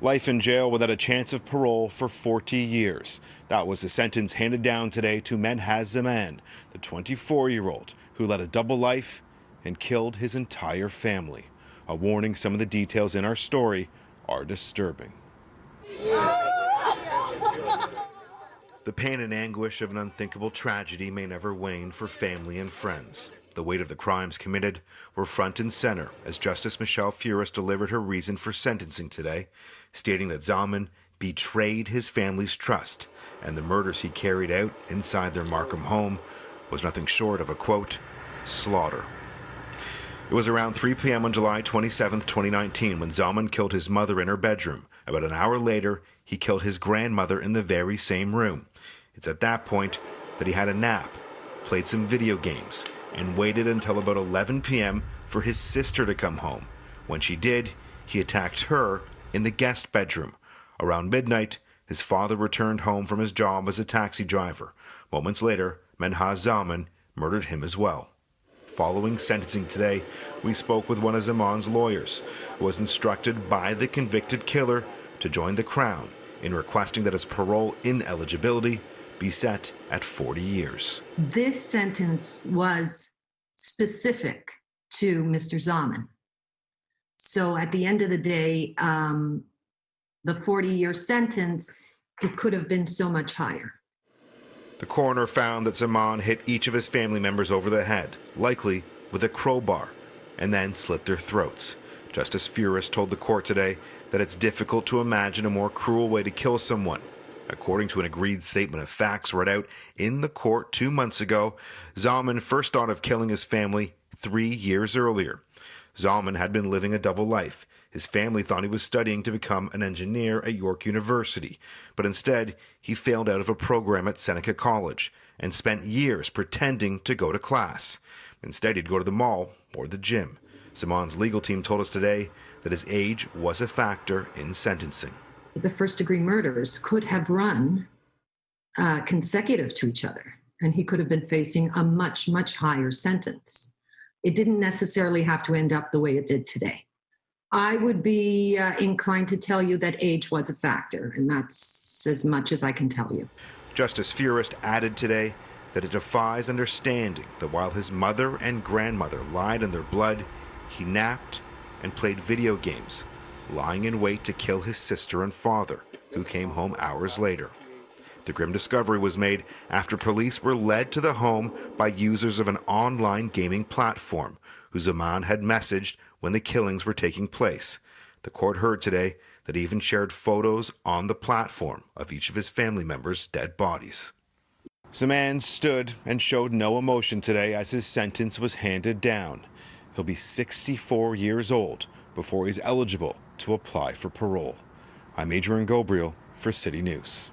Life in jail without a chance of parole for 40 years. That was the sentence handed down today to Menhaz Zaman, the 24-year-old who led a double life and killed his entire family. A warning, some of the details in our story are disturbing. The pain and anguish of an unthinkable tragedy may never wane for family and friends. The weight of the crimes committed were front and center as Justice Michelle Furist delivered her reason for sentencing today, stating that Zaman betrayed his family's trust and the murders he carried out inside their Markham home was nothing short of a, quote, slaughter. It was around 3 p.m. on July 27, 2019, when Zaman killed his mother in her bedroom. About an hour later, he killed his grandmother in the very same room. It's at that point that he had a nap, played some video games, and waited until about 11 p.m. for his sister to come home. When she did, he attacked her in the guest bedroom. Around midnight, his father returned home from his job as a taxi driver. Moments later, Menhaz Zaman murdered him as well. Following sentencing today, we spoke with one of Zaman's lawyers, who was instructed by the convicted killer to join the Crown in requesting that his parole ineligibility be set at 40 years. This sentence was specific to Mr. Zaman. So at the end of the day, the 40-year sentence, it could have been so much higher. The coroner found that Zaman hit each of his family members over the head, likely with a crowbar, and then slit their throats. Justice Furist told the court today that it's difficult to imagine a more cruel way to kill someone. According to an agreed statement of facts read out in the court 2 months ago, Zaman first thought of killing his family 3 years earlier. Zaman had been living a double life. His family thought he was studying to become an engineer at York University, but instead he failed out of a program at Seneca College and spent years pretending to go to class. Instead, he'd go to the mall or the gym. Zaman's legal team told us today that his age was a factor in sentencing. The first-degree murders could have run consecutive to each other, and he could have been facing a much, much higher sentence. It didn't necessarily have to end up the way it did today. I would be inclined to tell you that age was a factor, and that's as much as I can tell you. Justice Furist added today that it defies understanding that while his mother and grandmother lied in their blood, he napped and played video games, lying in wait to kill his sister and father, who came home hours later. The grim discovery was made after police were led to the home by users of an online gaming platform, who Zaman had messaged when the killings were taking place. The court heard today that he even shared photos on the platform of each of his family members' dead bodies. Zaman stood and showed no emotion today as his sentence was handed down. He'll be 64 years old before he's eligible to apply for parole. I'm Adrian Gobriel for City News.